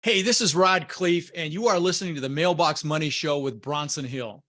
Hey, this is Rod Cleef, and you are listening to the Mailbox Money Show with Bronson Hill.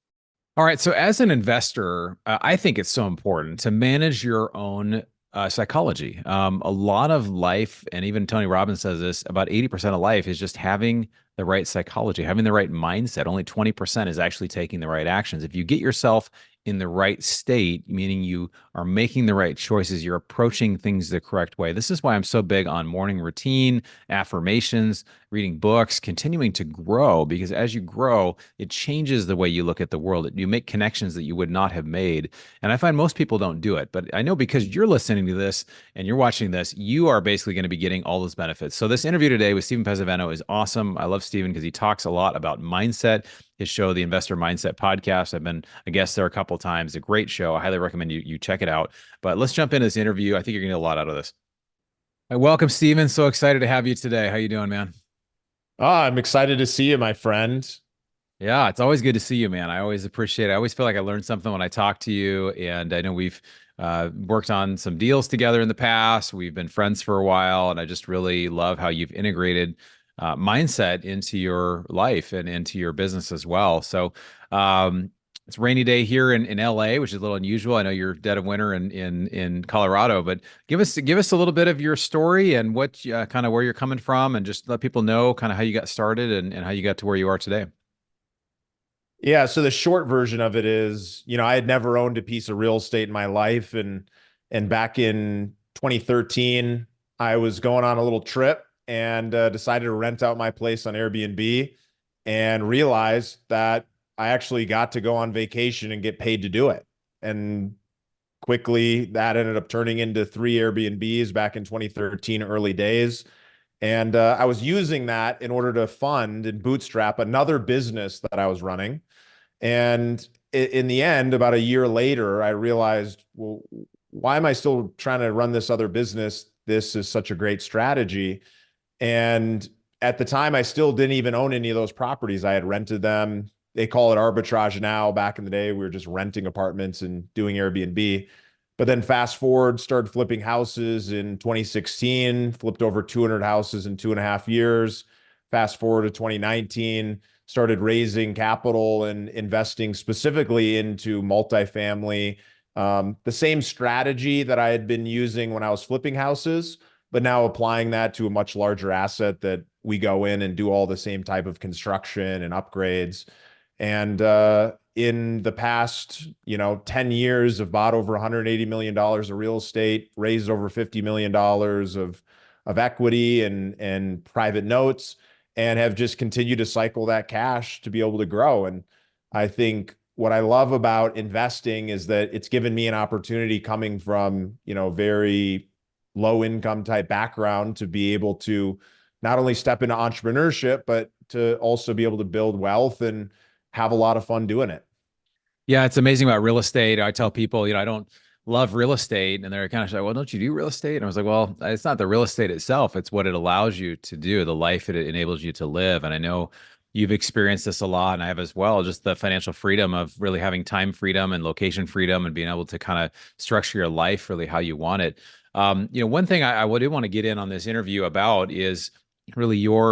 All right. So, as an investor, I think it's so important to manage your own psychology. A lot of life, and even Tony Robbins says this, about 80% of life is just having the right psychology, having the right mindset. Only 20% is actually taking the right actions. If you get yourself in the right state, meaning you are making the right choices, you're approaching things the correct way. This is why I'm so big on morning routine, affirmations, reading books, continuing to grow, because as you grow, it changes the way you look at the world. You make connections that you would not have made. And I find most people don't do it. But I know because you're listening to this and you're watching this, you are basically going to be getting all those benefits. So this interview today with Steven Pesavento is awesome. I love Steven because he talks a lot about mindset. His show, the Investor Mindset Podcast. I've been a guest there a couple of times. A great show. I highly recommend you check it out. But let's jump into this interview. I think you're going to get a lot out of this. Welcome, Steven. So excited to have you today. How you doing, man? I'm excited to see you, my friend. Yeah, it's always good to see you, man. I always appreciate it. I always feel like I learned something when I talk to you. And I know we've worked on some deals together in the past. We've been friends for a while. And I just really love how you've integrated mindset into your life and into your business as well. So it's a rainy day here in LA, which is a little unusual. I know you're dead of winter in Colorado, but give us a little bit of your story and what kind of where you're coming from, and just let people know kind of how you got started and how you got to where you are today. Yeah, so the short version of it is, I had never owned a piece of real estate in my life, and back in 2013, I was going on a little trip and decided to rent out my place on Airbnb and realized that I actually got to go on vacation and get paid to do it. And quickly that ended up turning into 3 Airbnbs back in 2013, early days. And I was using that in order to fund and bootstrap another business that I was running. And in the end, about a year later, I realized, well, why am I still trying to run this other business? This is such a great strategy. And at the time, I still didn't even own any of those properties. I had rented them. They call it arbitrage now. Back in the day, we were just renting apartments and doing Airbnb. But then fast forward, started flipping houses in 2016, flipped over 200 houses in 2.5 years. Fast forward to 2019, started raising capital and investing specifically into multifamily. The same strategy that I had been using when I was flipping houses, but now applying that to a much larger asset that we go in and do all the same type of construction and upgrades. And in the past, 10 years, have bought over $180 million of real estate, raised over $50 million of equity and private notes, and have just continued to cycle that cash to be able to grow. And I think what I love about investing is that it's given me an opportunity, coming from, very low income type background, to be able to not only step into entrepreneurship, but to also be able to build wealth and have a lot of fun doing it. Yeah, it's amazing about real estate. I tell people, I don't love real estate, and they're kind of like, well, don't you do real estate? And I was like, well, it's not the real estate itself. It's what it allows you to do, the life it enables you to live. And I know you've experienced this a lot, and I have as well, just the financial freedom of really having time freedom and location freedom and being able to kind of structure your life really how you want it. One thing I did want to get in on this interview about is really you're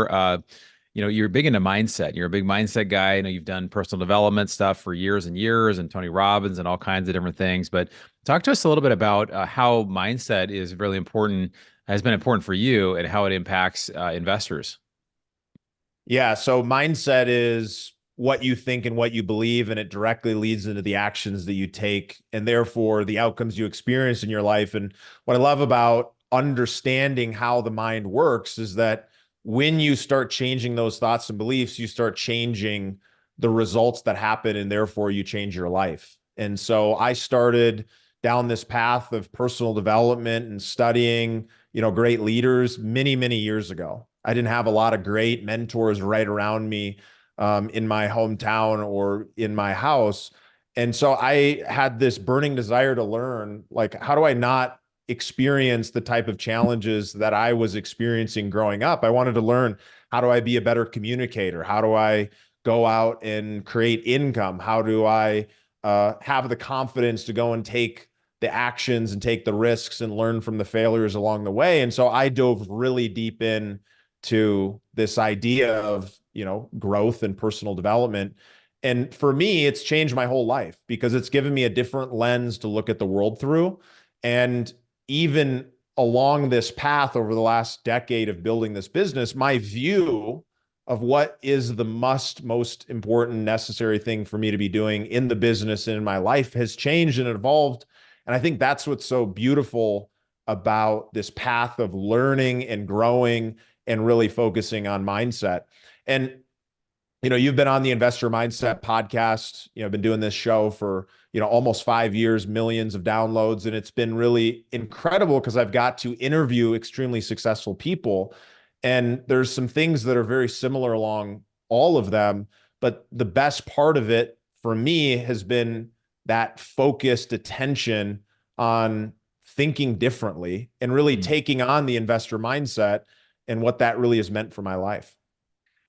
big into mindset. You're a big mindset guy. I know you've done personal development stuff for years and years, and Tony Robbins and all kinds of different things. But talk to us a little bit about how mindset is really important, has been important for you, and how it impacts investors. Yeah. So mindset is what you think and what you believe, and it directly leads into the actions that you take, and therefore the outcomes you experience in your life. And what I love about understanding how the mind works is that when you start changing those thoughts and beliefs, you start changing the results that happen, and therefore you change your life. And so I started down this path of personal development and studying, great leaders many, many years ago. I didn't have a lot of great mentors right around me in my hometown or in my house. And so I had this burning desire to learn, like, how do I not experience the type of challenges that I was experiencing growing up? I wanted to learn, how do I be a better communicator? How do I go out and create income? How do I have the confidence to go and take the actions and take the risks and learn from the failures along the way? And so I dove really deep in to this idea of, growth and personal development. And for me, it's changed my whole life because it's given me a different lens to look at the world through. And even along this path over the last decade of building this business, my view of what is the most important, necessary thing for me to be doing in the business and in my life has changed and evolved. And I think that's what's so beautiful about this path of learning and growing and really focusing on mindset. And you've been on the Investor Mindset podcast. I've been doing this show for, almost 5 years, millions of downloads. And it's been really incredible because I've got to interview extremely successful people. And there's some things that are very similar along all of them. But the best part of it for me has been that focused attention on thinking differently and really taking on the investor mindset and what that really has meant for my life.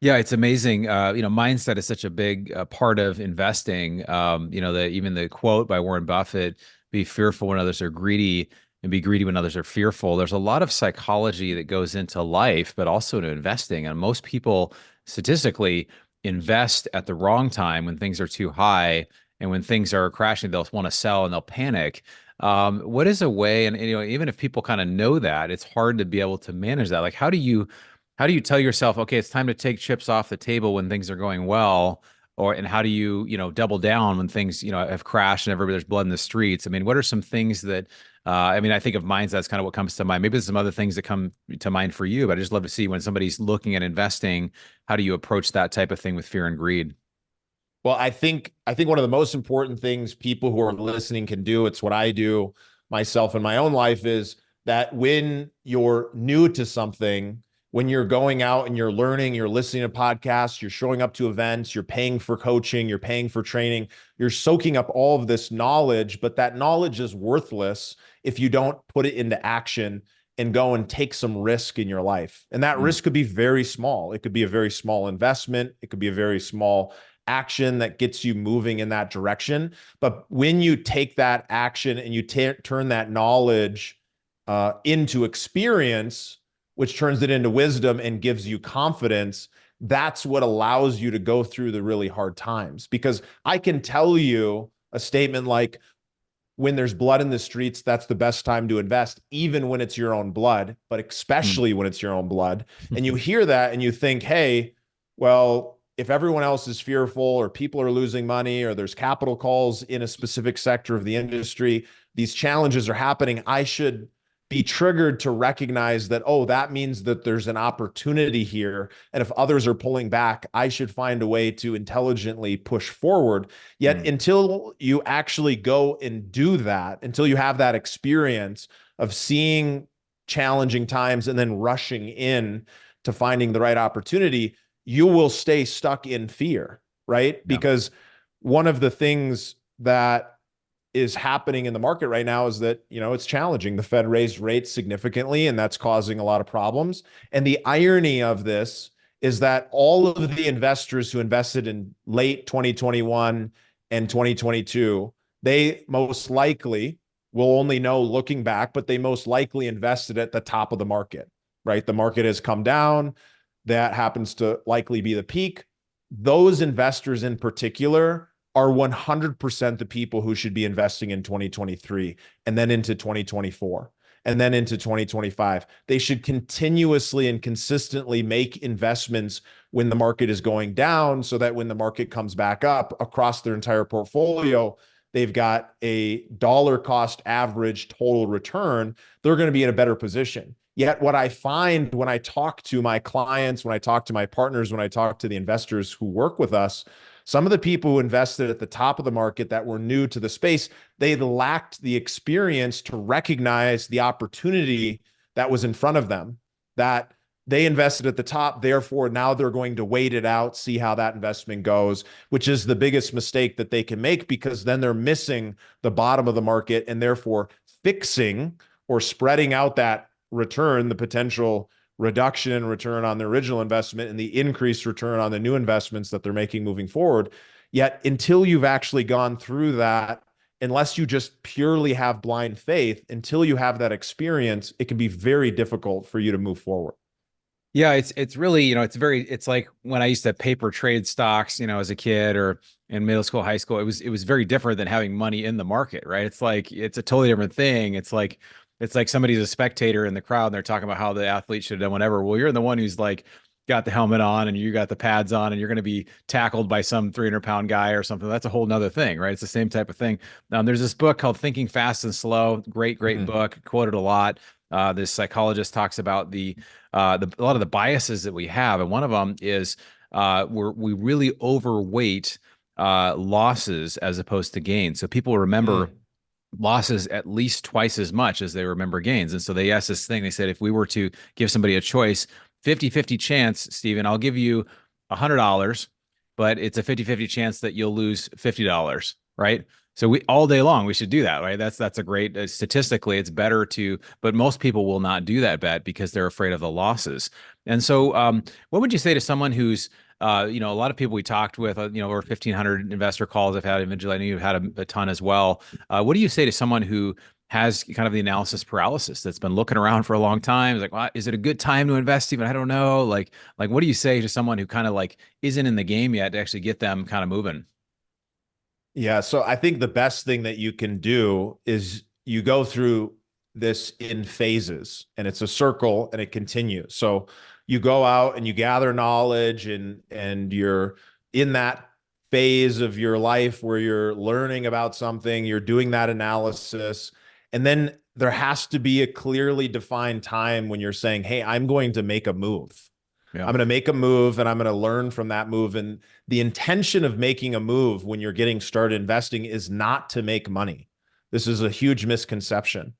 Yeah, it's amazing. Mindset is such a big part of investing. Even the quote by Warren Buffett, be fearful when others are greedy and be greedy when others are fearful. There's a lot of psychology that goes into life, but also into investing. And most people statistically invest at the wrong time when things are too high. And when things are crashing, they'll want to sell and they'll panic. What is a way, and even if people kind of know that, it's hard to be able to manage that. Like, how do you tell yourself, okay, it's time to take chips off the table when things are going well, and how do you, double down when things, have crashed and there's blood in the streets? I mean, what are some things that, I think of mindset, that's kind of what comes to mind. Maybe there's some other things that come to mind for you, but I just love to see when somebody's looking at investing, how do you approach that type of thing with fear and greed? Well, I think one of the most important things people who are listening can do, it's what I do myself in my own life, is that when you're new to something, when you're going out and you're learning, you're listening to podcasts, you're showing up to events, you're paying for coaching, you're paying for training, you're soaking up all of this knowledge, but that knowledge is worthless if you don't put it into action and go and take some risk in your life. And that risk could be very small. It could be a very small investment. It could be a very small action that gets you moving in that direction. But when you take that action and you turn that knowledge into experience, which turns it into wisdom and gives you confidence, that's what allows you to go through the really hard times. Because I can tell you a statement like, when there's blood in the streets, that's the best time to invest, even when it's your own blood, but especially when it's your own blood. And you hear that and you think, hey, well, if everyone else is fearful or people are losing money or there's capital calls in a specific sector of the industry, these challenges are happening, I should be triggered to recognize that, oh, that means that there's an opportunity here. And if others are pulling back, I should find a way to intelligently push forward. Yet until you actually go and do that, until you have that experience of seeing challenging times and then rushing in to finding the right opportunity, you will stay stuck in fear, right? Yeah. Because one of the things that is happening in the market right now is that, it's challenging. The Fed raised rates significantly, and that's causing a lot of problems. And the irony of this is that all of the investors who invested in late 2021 and 2022, they most likely will only know looking back, but they most likely invested at the top of the market, right? The market has come down. That happens to likely be the peak. Those investors in particular are 100% the people who should be investing in 2023 and then into 2024 and then into 2025. They should continuously and consistently make investments when the market is going down so that when the market comes back up across their entire portfolio, they've got a dollar cost average total return. They're going to be in a better position. Yet what I find when I talk to my clients, when I talk to my partners, when I talk to the investors who work with us, some of the people who invested at the top of the market that were new to the space, they lacked the experience to recognize the opportunity that was in front of them, that they invested at the top. Therefore, now they're going to wait it out, see how that investment goes, which is the biggest mistake that they can make, because then they're missing the bottom of the market and therefore fixing or spreading out that return, the potential reduction in return on the original investment and the increased return on the new investments that they're making moving forward. Yet until you've actually gone through that, unless you just purely have blind faith, until you have that experience, it can be very difficult for you to move forward. Yeah, it's really, it's like when I used to paper trade stocks, as a kid or in middle school, high school, it was very different than having money in the market, right? It's like it's a totally different thing. It's like somebody's a spectator in the crowd and they're talking about how the athlete should have done whatever. Well, you're the one who's like got the helmet on and you got the pads on and you're going to be tackled by some 300-pound guy or something. That's a whole nother thing, right? It's the same type of thing. There's this book called Thinking Fast and Slow. Great Mhm. book, quoted a lot. This psychologist talks about a lot of the biases that we have, and one of them is we really overweight losses as opposed to gains. So people remember Mm. losses at least twice as much as they remember gains. And so they asked this thing, they said, if we were to give somebody a choice, 50-50 chance, Steven, I'll give you $100, but it's a 50-50 chance that you'll lose $50, right? So we all day long we should do that, right? That's a great statistically it's better to, but most people will not do that bet because they're afraid of the losses. And so, what would you say to someone who's a lot of people we talked with, over 1,500 investor calls I've had individually. I know you've had a ton as well. What do you say to someone who has kind of the analysis paralysis that's been looking around for a long time? It's like, well, is it a good time to invest? Even I don't know. Like, what do you say to someone who kind of like isn't in the game yet to actually get them kind of moving? Yeah, so I think the best thing that you can do is you go through this in phases, and it's a circle and it continues. So you go out and you gather knowledge, and you're in that phase of your life where you're learning about something, you're doing that analysis, and then there has to be a clearly defined time when you're saying, "Hey, I'm going to make a move. Yeah. I'm going to make a move and I'm going to learn from that move." And the intention of making a move when you're getting started investing is not to make money. This is a huge misconception.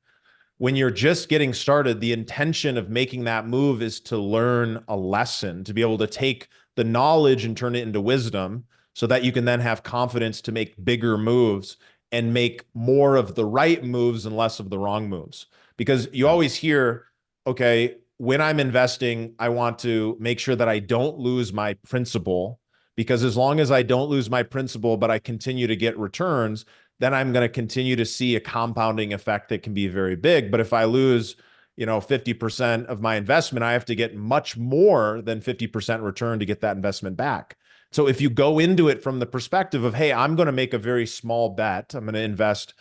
When you're just getting started, the intention of making that move is to learn a lesson, to be able to take the knowledge and turn it into wisdom so that you can then have confidence to make bigger moves and make more of the right moves and less of the wrong moves. Because you Yeah. always hear, okay, when I'm investing, I want to make sure that I don't lose my principal, because as long as I don't lose my principal, but I continue to get returns, then I'm going to continue to see a compounding effect that can be very big. But if I lose, 50% of my investment, I have to get much more than 50% return to get that investment back. So if you go into it from the perspective of, hey, I'm going to make a very small bet, I'm going to invest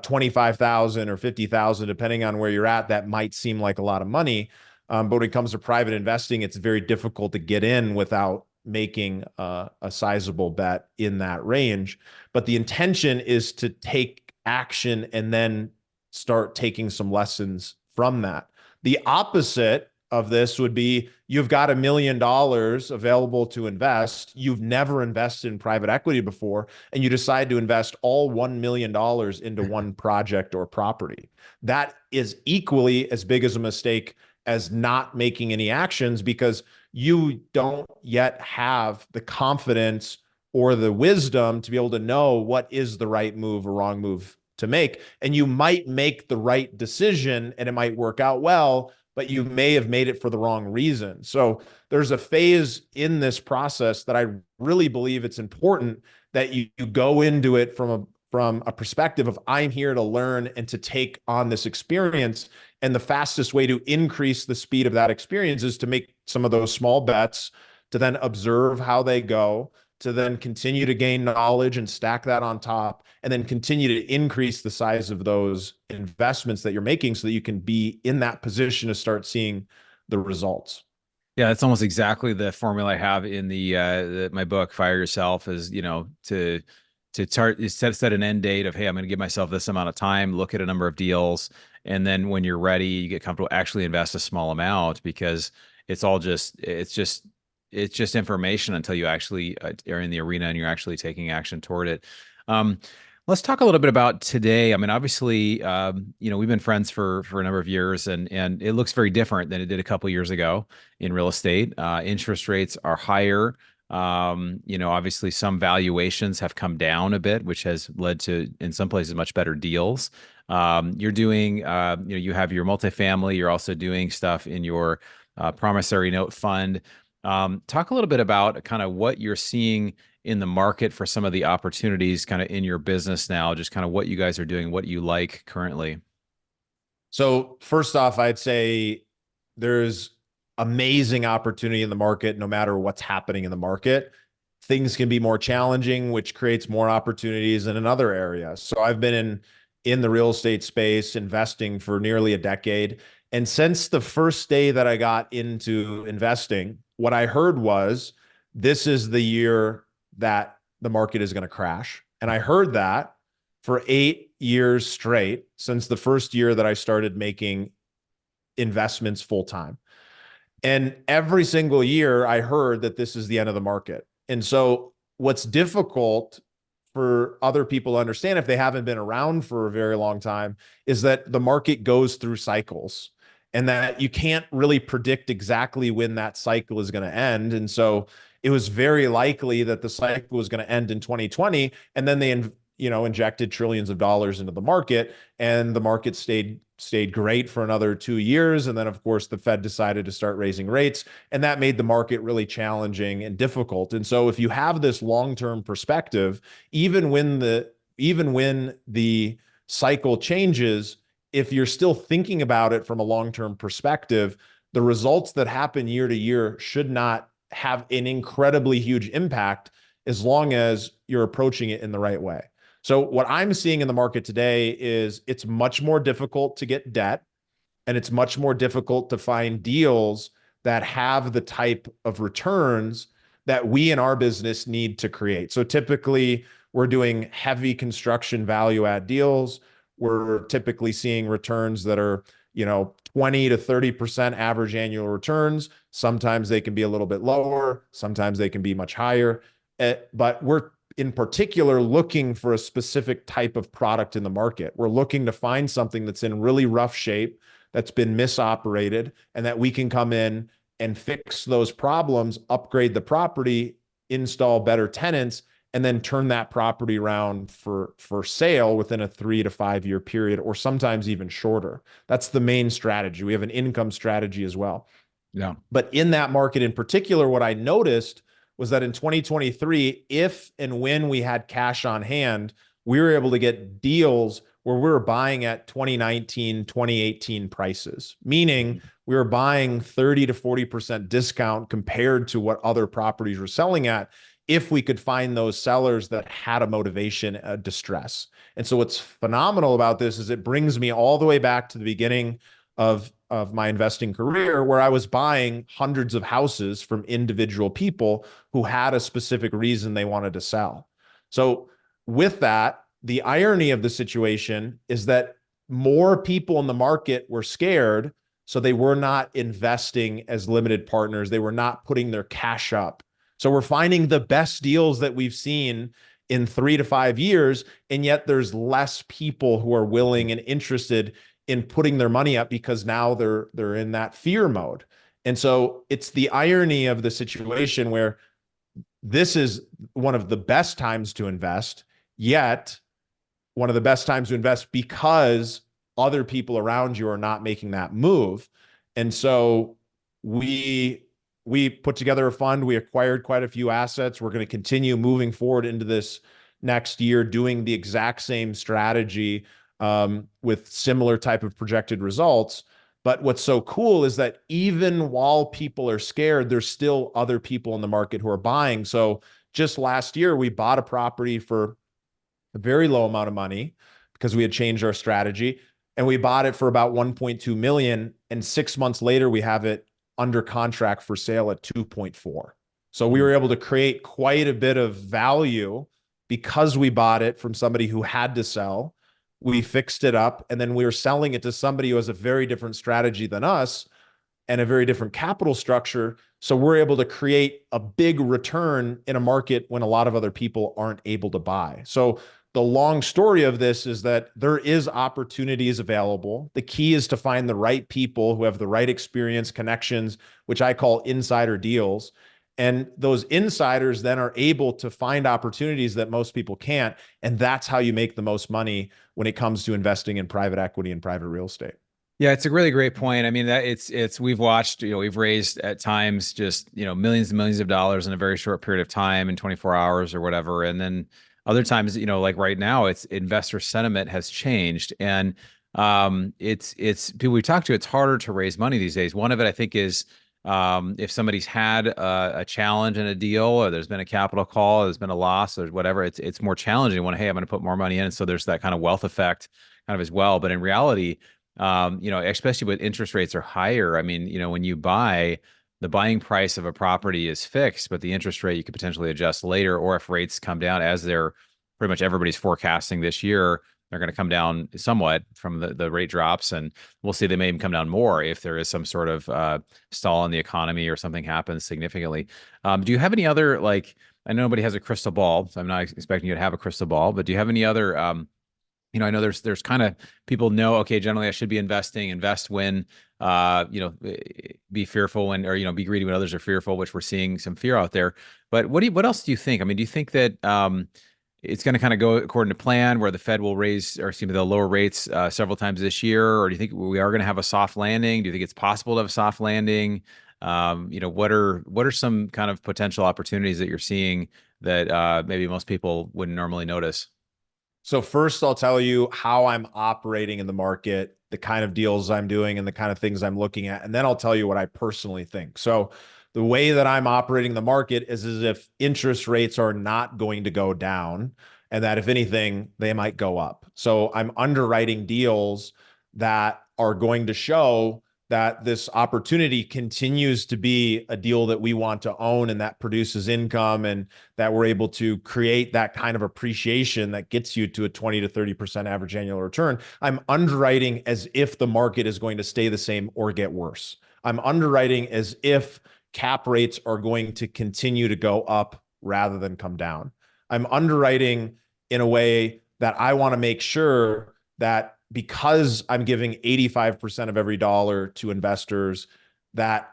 25,000 or 50,000, depending on where you're at, that might seem like a lot of money. But when it comes to private investing, it's very difficult to get in without making a sizable bet in that range. But the intention is to take action and then start taking some lessons from that. The opposite of this would be you've got $1 million available to invest. You've never invested in private equity before, and you decide to invest all $1 million into one project or property. That is equally as big as a mistake as not making any actions, because you don't yet have the confidence or the wisdom to be able to know what is the right move or wrong move to make. And you might make the right decision and it might work out well, but you may have made it for the wrong reason. So there's a phase in this process that I really believe it's important that you go into it from a perspective of, I'm here to learn and to take on this experience. And the fastest way to increase the speed of that experience is to make some of those small bets, to then observe how they go, to then continue to gain knowledge and stack that on top, and then continue to increase the size of those investments that you're making so that you can be in that position to start seeing the results. Yeah, that's almost exactly the formula I have in my book, Fire Yourself, is, to set an end date of, hey, I'm going to give myself this amount of time, look at a number of deals, and then when you're ready, you get comfortable, actually invest a small amount, because it's just information until you actually are in the arena and you're actually taking action toward it. Um, let's talk a little bit about today. I mean, obviously, we've been friends for a number of years, and it looks very different than it did a couple of years ago in real estate. Interest rates are higher. Obviously some valuations have come down a bit, which has led to, in some places, much better deals. You're doing, you have your multifamily, you're also doing stuff in your promissory note fund. Talk a little bit about kind of what you're seeing in the market for some of the opportunities kind of in your business now, just kind of what you guys are doing, what you like currently. So first off, I'd say there's amazing opportunity in the market, no matter what's happening in the market. Things can be more challenging, which creates more opportunities in another area. So I've been in the real estate space investing for nearly a decade. And since the first day that I got into investing, what I heard was, this is the year that the market is going to crash. And I heard that for 8 years straight since the first year that I started making investments full time. And every single year I heard that this is the end of the market. And so what's difficult for other people to understand, if they haven't been around for a very long time, is that the market goes through cycles and that you can't really predict exactly when that cycle is going to end. And so it was very likely that the cycle was going to end in 2020. And then they, injected trillions of dollars into the market, and the market stayed great for another 2 years. And then, of course, the Fed decided to start raising rates, and that made the market really challenging and difficult. And so if you have this long-term perspective, even when the cycle changes, if you're still thinking about it from a long-term perspective, the results that happen year to year should not have an incredibly huge impact, as long as you're approaching it in the right way. So what I'm seeing in the market today is it's much more difficult to get debt, and it's much more difficult to find deals that have the type of returns that we in our business need to create. So typically we're doing heavy construction value add deals. We're typically seeing returns that are, 20 to 30% average annual returns. Sometimes they can be a little bit lower. Sometimes they can be much higher. But we're in particular looking for a specific type of product in the market. We're looking to find something that's in really rough shape, that's been misoperated, and that we can come in and fix those problems, upgrade the property, install better tenants, and then turn that property around for sale within a 3 to 5 year period, or sometimes even shorter. That's the main strategy. We have an income strategy as well. Yeah. But in that market in particular, what I noticed was that in 2023, if and when we had cash on hand, we were able to get deals where we were buying at 2019, 2018 prices, meaning we were buying 30 to 40% discount compared to what other properties were selling at, if we could find those sellers that had a motivation, a distress. And so what's phenomenal about this is it brings me all the way back to the beginning of my investing career, where I was buying hundreds of houses from individual people who had a specific reason they wanted to sell. So with that, the irony of the situation is that more people in the market were scared, so they were not investing as limited partners. They were not putting their cash up. So we're finding the best deals that we've seen in 3 to 5 years, and yet there's less people who are willing and interested in putting their money up, because now they're in that fear mode. And so it's the irony of the situation where this is one of the best times to invest, yet one of the best times to invest because other people around you are not making that move. And so we put together a fund. We acquired quite a few assets. We're going to continue moving forward into this next year, doing the exact same strategy with similar type of projected results. But what's so cool is that even while people are scared, there's still other people in the market who are buying. So just last year, we bought a property for a very low amount of money because we had changed our strategy, and we bought it for about 1.2 million. And 6 months later, we have it under contract for sale at 2.4. So we were able to create quite a bit of value because we bought it from somebody who had to sell. We fixed it up, and then we were selling it to somebody who has a very different strategy than us and a very different capital structure. So we're able to create a big return in a market when a lot of other people aren't able to buy. So the long story of this is that there is opportunities available. The key is to find the right people who have the right experience, connections, which I call insider deals. And those insiders then are able to find opportunities that most people can't. And that's how you make the most money when it comes to investing in private equity and private real estate. Yeah, it's a really great point. I mean, that we've watched, we've raised at times just, millions and millions of dollars in a very short period of time, in 24 hours or whatever. And then other times, like right now, it's investor sentiment has changed. And it's people we talk to, it's harder to raise money these days. One of it, I think, is If somebody's had a challenge in a deal, or there's been a capital call, there's been a loss, or whatever, it's more challenging when, hey, I'm going to put more money in. And so there's that kind of wealth effect kind of as well. But in reality, especially when interest rates are higher, I mean, when you buy, the buying price of a property is fixed, but the interest rate you could potentially adjust later, or if rates come down as they're pretty much everybody's forecasting this year, they're going to come down somewhat from the rate drops, and we'll see they may even come down more if there is some sort of stall in the economy or something happens significantly. Do you have any other, like, I know nobody has a crystal ball, so I'm not expecting you to have a crystal ball, but do you have any other, I know there's kind of people know, okay, generally I should be invest when, be fearful when, or, be greedy when others are fearful, which we're seeing some fear out there. But what else do you think? I mean, do you think that, it's going to kind of go according to plan, where the Fed will raise, or excuse me, they'll lower rates several times this year? Or do you think we are going to have a soft landing? Do you think it's possible to have a soft landing? What are some kind of potential opportunities that you're seeing that maybe most people wouldn't normally notice? So first, I'll tell you how I'm operating in the market, the kind of deals I'm doing, and the kind of things I'm looking at. And then I'll tell you what I personally think. So the way that I'm operating the market is as if interest rates are not going to go down, and that if anything, they might go up. So I'm underwriting deals that are going to show that this opportunity continues to be a deal that we want to own, and that produces income, and that we're able to create that kind of appreciation that gets you to a 20 to 30% average annual return. I'm underwriting as if the market is going to stay the same or get worse. I'm underwriting as if cap rates are going to continue to go up rather than come down. I'm underwriting in a way that I want to make sure that, because I'm giving 85% of every dollar to investors, that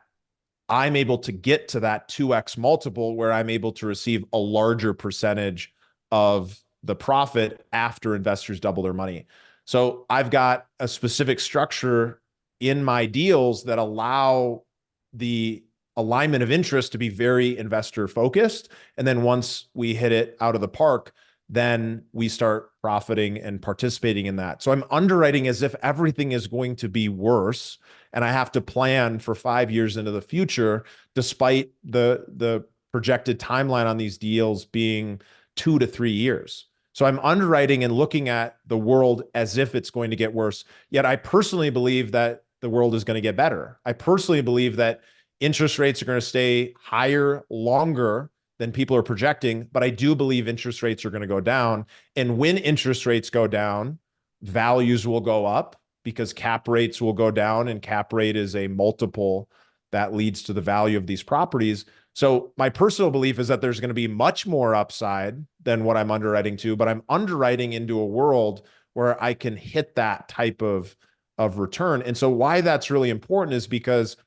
I'm able to get to that 2x multiple, where I'm able to receive a larger percentage of the profit after investors double their money. So I've got a specific structure in my deals that allow the alignment of interest to be very investor focused. And then once we hit it out of the park, then we start profiting and participating in that. So I'm underwriting as if everything is going to be worse, and I have to plan for 5 years into the future, despite the projected timeline on these deals being 2 to 3 years. So I'm underwriting and looking at the world as if it's going to get worse. Yet I personally believe that the world is going to get better. I personally believe that interest rates are going to stay higher longer than people are projecting, but I do believe interest rates are going to go down. And when interest rates go down, values will go up, because cap rates will go down, and cap rate is a multiple that leads to the value of these properties. So my personal belief is that there's going to be much more upside than what I'm underwriting to, but I'm underwriting into a world where I can hit that type of return. And so why that's really important is because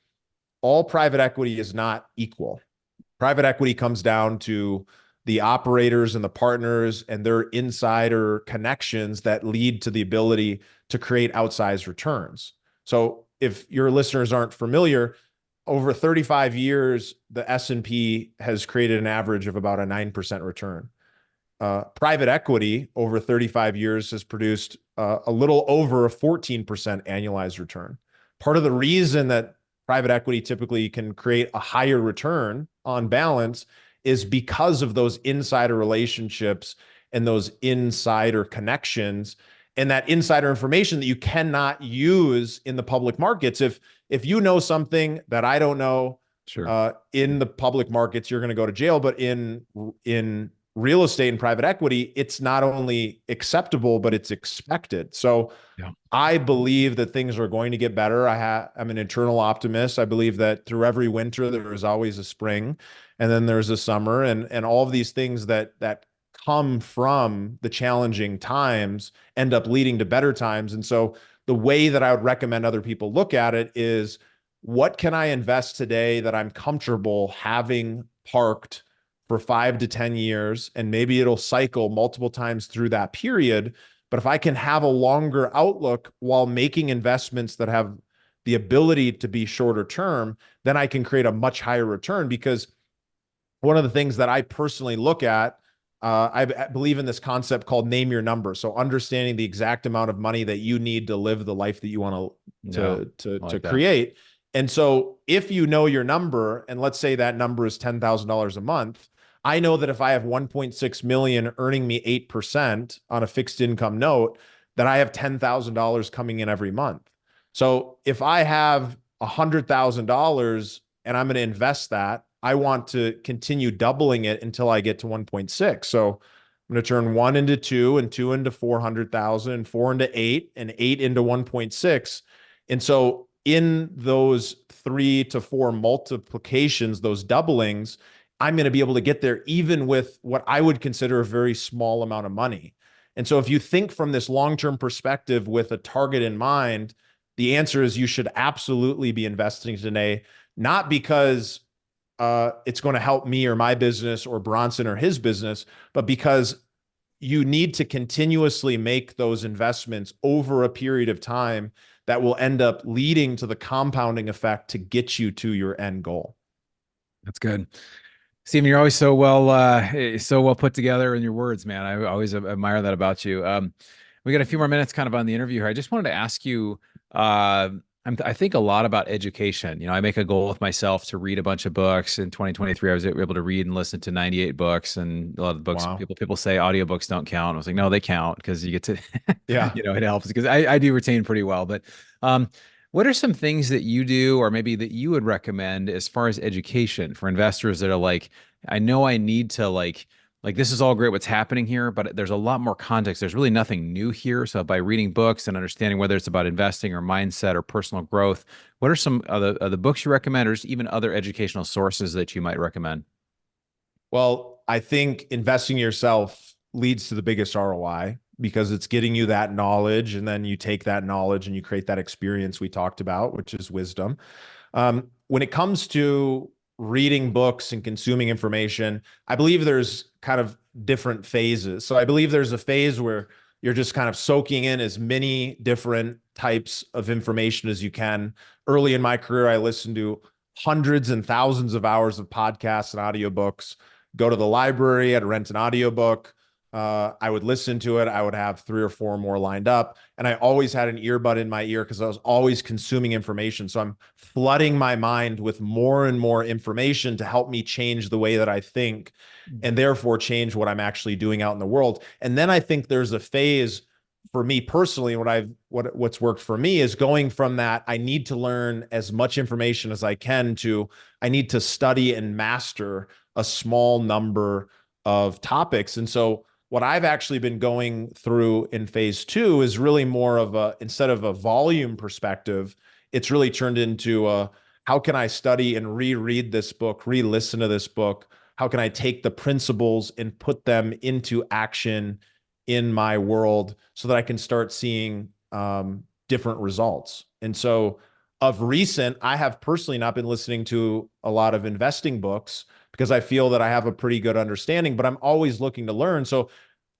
all private equity is not equal. Private equity comes down to the operators and the partners and their insider connections that lead to the ability to create outsized returns. So if your listeners aren't familiar, over 35 years, the S&P has created an average of about a 9% return. Private equity over 35 years has produced a little over a 14% annualized return. Part of the reason that private equity typically can create a higher return on balance is because of those insider relationships and those insider connections and that insider information that you cannot use in the public markets. If you know something that I don't know, Sure. in the public markets, you're going to go to jail. But in real estate and private equity, it's not only acceptable, but it's expected. So Yeah. I believe that things are going to get better. I'm an eternal optimist. I believe that through every winter, there is always a spring, and then there's a summer, and all of these things that come from the challenging times end up leading to better times. And so the way that I would recommend other people look at it is, what can I invest today that I'm comfortable having parked for 5 to 10 years, and maybe it'll cycle multiple times through that period. But if I can have a longer outlook while making investments that have the ability to be shorter term, then I can create a much higher return. Because one of the things that I personally look at, I believe in this concept called name your number. So understanding the exact amount of money that you need to live the life that you want to like create. And so if you know your number, and let's say that number is $10,000 a month, I know that if I have 1.6 million earning me 8% on a fixed income note, that I have $10,000 coming in every month. So if I have $100,000 and I'm going to invest that, I want to continue doubling it until I get to 1.6. So I'm going to turn 1 into 2 and 2 into 400,000 and 4 into 8 and 8 into 1.6. And so in those 3 to 4 multiplications, those doublings, I'm going to be able to get there even with what I would consider a very small amount of money. And so if you think from this long-term perspective with a target in mind, the answer is you should absolutely be investing today, not because it's going to help me or my business or Bronson or his business, but because you need to continuously make those investments over a period of time that will end up leading to the compounding effect to get you to your end goal. That's good. Steven, you're always so well put together in your words, man. I always admire that about you. We got a few more minutes kind of on the interview here. I just wanted to ask you, I think a lot about education. You know, I make a goal with myself to read a bunch of books. In 2023, I was able to read and listen to 98 books, and a lot of the books, Wow. people say audiobooks don't count. I was like, no, they count because you get to, Yeah. you know, it helps because I do retain pretty well. But what are some things that you do, or maybe that you would recommend as far as education for investors that are like, I know I need to like this is all great what's happening here, but there's a lot more context. There's really nothing new here. So by reading books and understanding whether it's about investing or mindset or personal growth, what are some other books you recommend, or just even other educational sources that you might recommend? Well, I think investing in yourself leads to the biggest ROI because it's getting you that knowledge, and then you take that knowledge and you create that experience we talked about, which is wisdom. When it comes to reading books and consuming information, I believe there's kind of different phases. So I believe there's a phase where you're just kind of soaking in as many different types of information as you can. Early in my career, I listened to hundreds and thousands of hours of podcasts and audiobooks. Go to the library, I'd rent an audiobook. I would listen to it. I would have 3 or 4 more lined up. And I always had an earbud in my ear because I was always consuming information. So I'm flooding my mind with more and more information to help me change the way that I think, and therefore change what I'm actually doing out in the world. And then I think there's a phase for me personally, what's worked for me is going from that, I need to learn as much information as I can, to I need to study and master a small number of topics. And so what I've actually been going through in phase 2 is really more of a, instead of a volume perspective, it's really turned into a, how can I study and reread this book, re-listen to this book? How can I take the principles and put them into action in my world so that I can start seeing different results? And so of recent, I have personally not been listening to a lot of investing books because I feel that I have a pretty good understanding, but I'm always looking to learn. So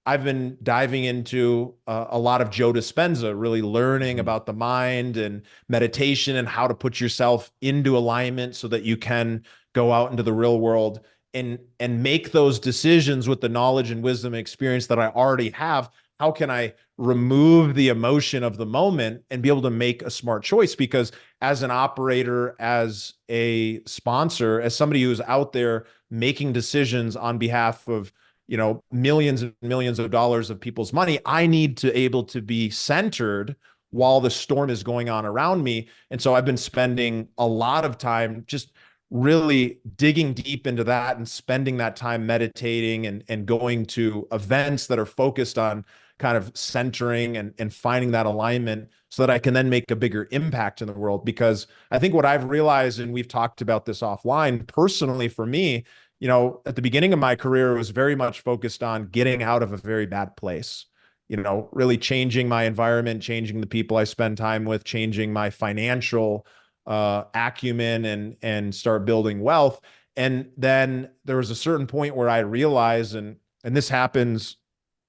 I've been diving into a lot of Joe Dispenza, really learning about the mind and meditation and how to put yourself into alignment so that you can go out into the real world and make those decisions with the knowledge and wisdom and experience that I already have. How can I remove the emotion of the moment and be able to make a smart choice? Because as an operator, as a sponsor, as somebody who's out there making decisions on behalf of, you know, millions and millions of dollars of people's money, I need to able to be centered while the storm is going on around me. And so I've been spending a lot of time just really digging deep into that and spending that time meditating and going to events that are focused on kind of centering and finding that alignment so that I can then make a bigger impact in the world. Because I think what I've realized, and we've talked about this offline, personally for me, you know, at the beginning of my career, it was very much focused on getting out of a very bad place, you know, really changing my environment, changing the people I spend time with, changing my financial acumen and start building wealth. And then there was a certain point where I realized, and this happens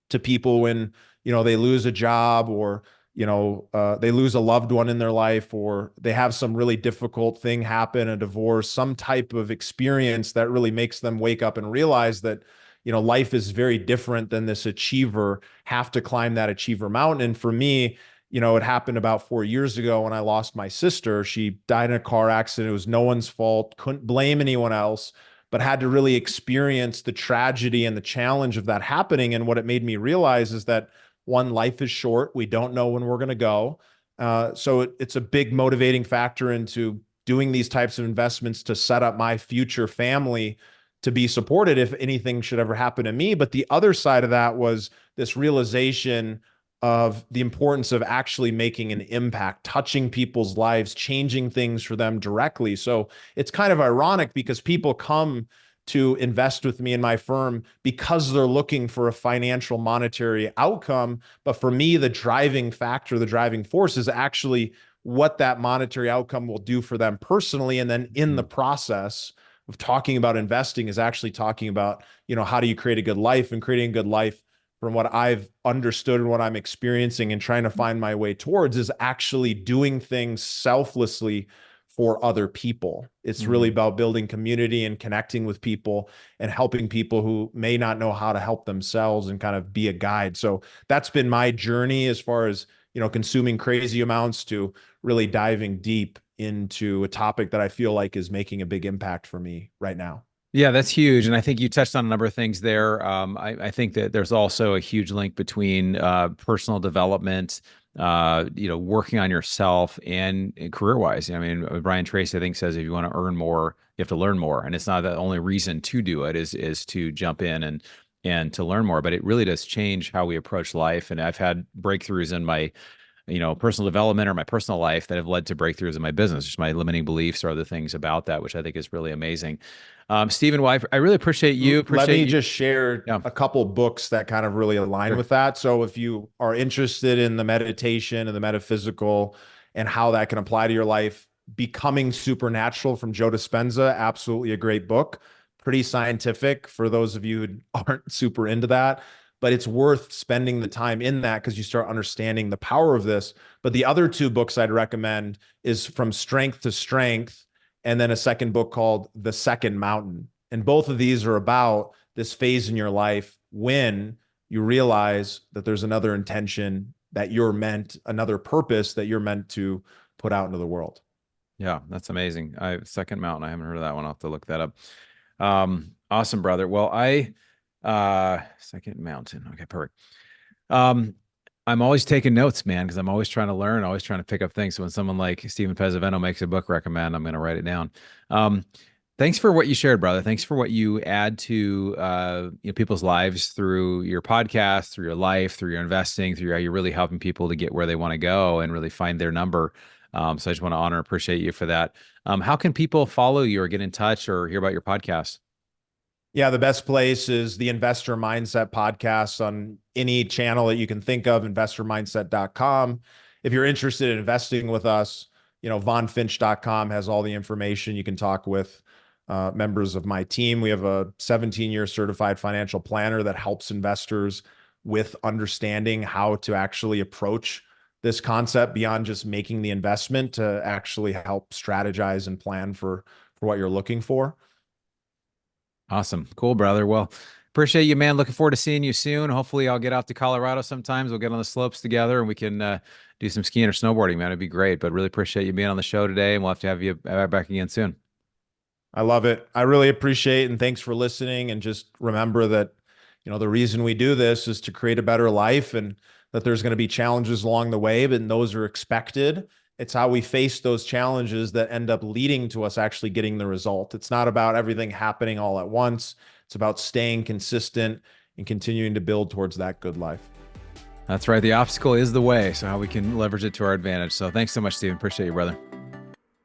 to people when, you know, they lose a job, or, you know, they lose a loved one in their life, or they have some really difficult thing happen, a divorce, some type of experience that really makes them wake up and realize that, you know, life is very different than this achiever, have to climb that achiever mountain. And for me, it happened about 4 years ago when I lost my sister. She died in a car accident. It was no one's fault. Couldn't blame anyone else, but had to really experience the tragedy and the challenge of that happening. And what it made me realize is that, one, life is short. We don't know when we're going to go. So it's a big motivating factor into doing these types of investments to set up my future family to be supported if anything should ever happen to me. But the other side of that was this realization of the importance of actually making an impact, touching people's lives, changing things for them directly. So it's kind of ironic because people come to invest with me in my firm because they're looking for a financial monetary outcome. But for me, the driving factor, the driving force is actually what that monetary outcome will do for them personally. And then in the process of talking about investing is actually talking about, how do you create a good life, and creating a good life from what I've understood and what I'm experiencing and trying to find my way towards is actually doing things selflessly for other people. It's really about building community and connecting with people and helping people who may not know how to help themselves and kind of be a guide. So that's been my journey as far as, consuming crazy amounts to really diving deep into a topic that I feel like is making a big impact for me right now. Yeah, that's huge. And I think you touched on a number of things there. I think that there's also a huge link between personal development, working on yourself and career-wise. I mean, Brian Tracy, I think, says if you want to earn more, you have to learn more. And it's not the only reason to do it is to jump in and to learn more. But it really does change how we approach life. And I've had breakthroughs in my personal development or my personal life that have led to breakthroughs in my business, just my limiting beliefs or other things about that, which I think is really amazing. Steven, I really appreciate you. Let me just share a couple books that kind of really align with that. So if you are interested in the meditation and the metaphysical and how that can apply to your life, Becoming Supernatural from Joe Dispenza, absolutely a great book. Pretty scientific for those of you who aren't super into that, but it's worth spending the time in that because you start understanding the power of this. But the other two books I'd recommend is From Strength to Strength, and then a second book called The Second Mountain. And both of these are about this phase in your life when you realize that there's another intention that you're meant, another purpose that you're meant to put out into the world. Yeah, that's amazing. Second Mountain, I haven't heard of that one. I'll have to look that up. Awesome, brother. Well, Second Mountain. Okay, perfect. I'm always taking notes, man, because I'm always trying to learn, always trying to pick up things. So when someone like Steven Pesavento makes a book recommend, I'm going to write it down. Thanks for what you shared, brother. Thanks for what you add to people's lives through your podcast, through your life, through your investing, through how you're really helping people to get where they want to go and really find their number. So I just want to honor and appreciate you for that. How can people follow you or get in touch or hear about your podcast? Yeah, the best place is the Investor Mindset podcast on any channel that you can think of, investormindset.com. If you're interested in investing with us, VonFinch.com has all the information. You can talk with members of my team. We have a 17-year certified financial planner that helps investors with understanding how to actually approach this concept beyond just making the investment to actually help strategize and plan for what you're looking for. Awesome. Cool, brother. Well, appreciate you, man. Looking forward to seeing you soon. Hopefully I'll get out to Colorado sometimes. We'll get on the slopes together and we can do some skiing or snowboarding, man. It'd be great, but really appreciate you being on the show today, and we'll have to have you back again soon. I love it. I really appreciate it, and thanks for listening. And just remember that, the reason we do this is to create a better life, and that there's going to be challenges along the way, but those are expected. It's how we face those challenges that end up leading to us actually getting the result. It's not about everything happening all at once. It's about staying consistent and continuing to build towards that good life. That's right. The obstacle is the way. So how we can leverage it to our advantage. So thanks so much, Steven. Appreciate you, brother.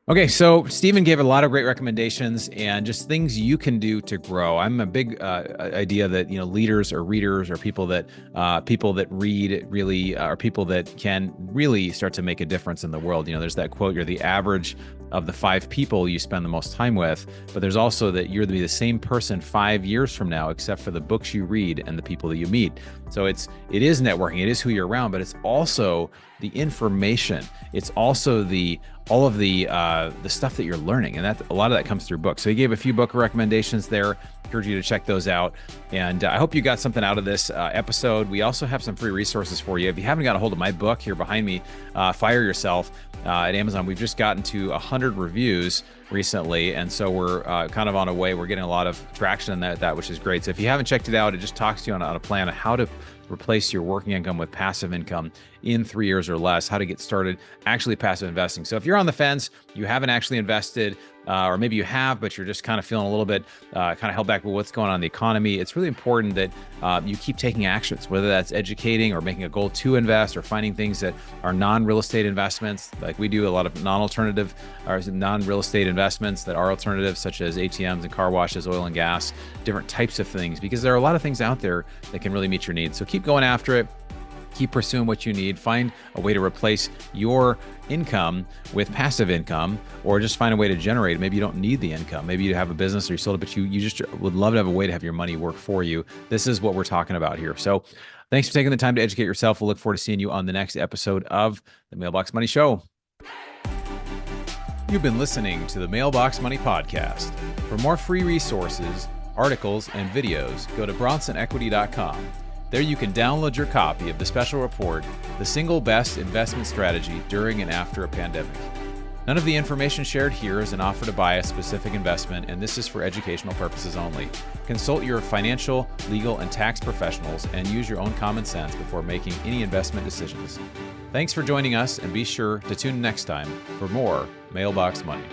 Okay, so Steven gave a lot of great recommendations and just things you can do to grow. I'm a big idea that leaders or readers or people that read really are people that can really start to make a difference in the world. There's that quote: "You're the average of the 5 people you spend the most time with." But there's also that you're to be the same person 5 years from now, except for the books you read and the people that you meet. So it is networking. It is who you're around, but it's also the information. It's also all of the the stuff that you're learning. And a lot of that comes through books. So he gave a few book recommendations there. Encourage you to check those out. And I hope you got something out of this episode. We also have some free resources for you. If you haven't got a hold of my book here behind me, Fire Yourself, at Amazon, we've just gotten to 100 reviews recently. And so we're kind of on a way. We're getting a lot of traction in that, which is great. So if you haven't checked it out, it just talks to you on a plan on how to replace your working income with passive income in 3 years or less, how to get started actually passive investing. So if you're on the fence, you haven't actually invested, or maybe you have, but you're just kind of feeling a little bit kind of held back with what's going on in the economy, it's really important that you keep taking actions, whether that's educating or making a goal to invest or finding things that are non-real estate investments. Like we do a lot of non-alternative or non-real estate investments that are alternatives, such as ATMs and car washes, oil and gas, different types of things, because there are a lot of things out there that can really meet your needs. So keep going after it. Keep pursuing what you need. Find a way to replace your income with passive income, or just find a way to generate it. Maybe you don't need the income. Maybe you have a business or you sold it, but you just would love to have a way to have your money work for you. This is what we're talking about here. So thanks for taking the time to educate yourself. We'll look forward to seeing you on the next episode of the Mailbox Money Show. You've been listening to the Mailbox Money Podcast. For more free resources, articles, and videos, go to bronsonequity.com. There you can download your copy of the special report, The Single Best Investment Strategy During and After a Pandemic. None of the information shared here is an offer to buy a specific investment, and this is for educational purposes only. Consult your financial, legal, and tax professionals and use your own common sense before making any investment decisions. Thanks for joining us, and be sure to tune in next time for more Mailbox Money.